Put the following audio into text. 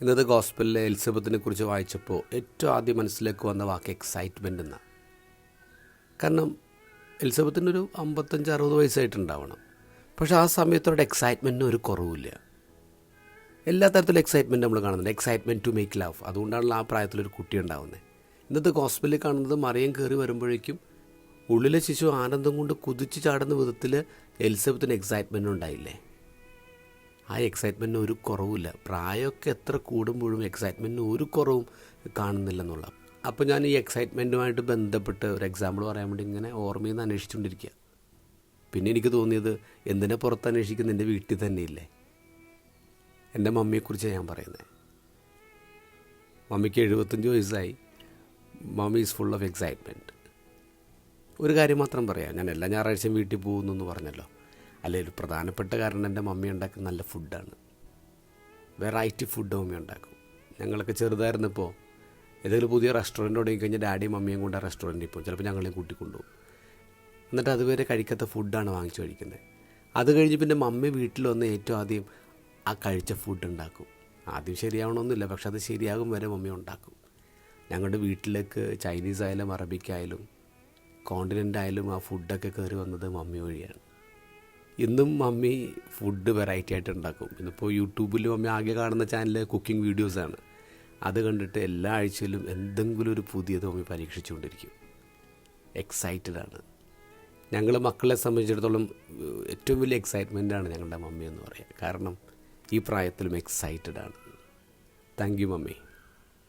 ഇന്നത്തെ ഗോസ്പലിലെ എലിസബത്തിനെ കുറിച്ച് വായിച്ചപ്പോൾ ഏറ്റവും ആദ്യം മനസ്സിലേക്ക് വന്ന വാക്ക് എക്സൈറ്റ്മെൻ്റ് എന്നാണ്. കാരണം എലിസബത്തിനൊരു 55-60 വയസ്സായിട്ടുണ്ടാവണം. പക്ഷേ ആ സമയത്തോടെ എക്സൈറ്റ്മെൻറ്റിന് ഒരു കുറവില്ല. എല്ലാ തരത്തിലും എക്സൈറ്റ്മെൻറ്റ് നമ്മൾ കാണുന്നുണ്ട്. എക്സൈറ്റ്മെൻറ്റ് ടു മേക്ക് ലവ്, അതുകൊണ്ടാണല്ലോ ആ പ്രായത്തിലൊരു കുട്ടി ഉണ്ടാവുന്നത്. ഇന്നത്തെ ഗോസ്പലിൽ കാണുന്നത് മറിയം കയറി വരുമ്പോഴേക്കും ഉള്ളിലെ ശിശു ആനന്ദം കൊണ്ട് കുതിച്ച് ചാടുന്ന വിധത്തിൽ എലിസബത്തിന് എക്സൈറ്റ്മെൻറ്റ് ഉണ്ടായില്ലേ. ആ എക്സൈറ്റ്മെൻറ്റിന് ഒരു കുറവുമില്ല. പ്രായമൊക്കെ എത്ര കൂടുമ്പോഴും എക്സൈറ്റ്മെൻറ്റിന് ഒരു കുറവും കാണുന്നില്ലെന്നുള്ള. അപ്പോൾ ഞാൻ ഈ എക്സൈറ്റ്മെൻറ്റുമായിട്ട് ബന്ധപ്പെട്ട് ഒരു എക്സാമ്പിൾ പറയാൻ വേണ്ടി ഇങ്ങനെ ഓർമ്മയിൽ നിന്ന് അന്വേഷിച്ചുകൊണ്ടിരിക്കുക. പിന്നെ എനിക്ക് തോന്നിയത്, എന്തിനെ പുറത്ത് അന്വേഷിക്കുന്ന, എൻ്റെ വീട്ടിൽ തന്നെ ഇല്ലേ. എൻ്റെ മമ്മിയെക്കുറിച്ചാണ് ഞാൻ പറയുന്നത്. മമ്മിക്ക് 75 വയസ്സായി. Mummy is full of excitement. ഒരു കാര്യം മാത്രം പറയാം, ഞാൻ എല്ലാ ഞായറാഴ്ചയും വീട്ടിൽ പോകുന്നു എന്ന് പറഞ്ഞല്ലോ. അല്ലെങ്കിൽ ഒരു പ്രധാനപ്പെട്ട കാരണം എൻ്റെ മമ്മി ഉണ്ടാക്കുന്ന നല്ല ഫുഡാണ്. വെറൈറ്റി ഫുഡ് മമ്മി ഉണ്ടാക്കും. ഞങ്ങളൊക്കെ ചെറുതായിരുന്നപ്പോൾ ഏതെങ്കിലും പുതിയ റെസ്റ്റോറൻറ്റ് തുടങ്ങി കഴിഞ്ഞാൽ ഡാഡിയും മമ്മിയും കൊണ്ട് ആ റെസ്റ്റോറൻറ്റിൽ പോകും. ചിലപ്പോൾ ഞങ്ങളെയും കൂട്ടിക്കൊണ്ടുപോകും. എന്നിട്ട് അതുവരെ കഴിക്കാത്ത ഫുഡാണ് വാങ്ങിച്ചു കഴിക്കുന്നത്. അത് കഴിഞ്ഞ് പിന്നെ മമ്മി വീട്ടിൽ വന്ന് ഏറ്റവും ആദ്യം ആ കഴിച്ച ഫുഡ് ഉണ്ടാക്കും. ആദ്യം ശരിയാവണമെന്നില്ല, പക്ഷെ അത് ശരിയാകും വരെ മമ്മി ഉണ്ടാക്കും. ഞങ്ങളുടെ വീട്ടിലേക്ക് ചൈനീസ് ആയാലും അറബിക്കായാലും കോണ്ടിനെൻ്റ് ആയാലും ആ ഫുഡൊക്കെ കയറി വന്നത് മമ്മി വഴിയാണ്. ഇന്നും മമ്മി ഫുഡ് വെറൈറ്റി ആയിട്ട് ഉണ്ടാക്കും. ഇന്നിപ്പോൾ യൂട്യൂബിൽ മമ്മി ആകെ കാണുന്ന ചാനൽ കുക്കിംഗ് വീഡിയോസാണ്. അത് കണ്ടിട്ട് എല്ലാ ആഴ്ചയിലും എന്തെങ്കിലും ഒരു പുതിയത് മമ്മി പരീക്ഷിച്ചുകൊണ്ടിരിക്കും. എക്സൈറ്റഡാണ്. ഞങ്ങൾ മക്കളെ സംബന്ധിച്ചിടത്തോളം ഏറ്റവും വലിയ എക്സൈറ്റ്മെൻറ്റാണ് ഞങ്ങളുടെ മമ്മി എന്ന് പറയാം. കാരണം ഈ പ്രായത്തിലും എക്സൈറ്റഡാണ്. Thank you mummy.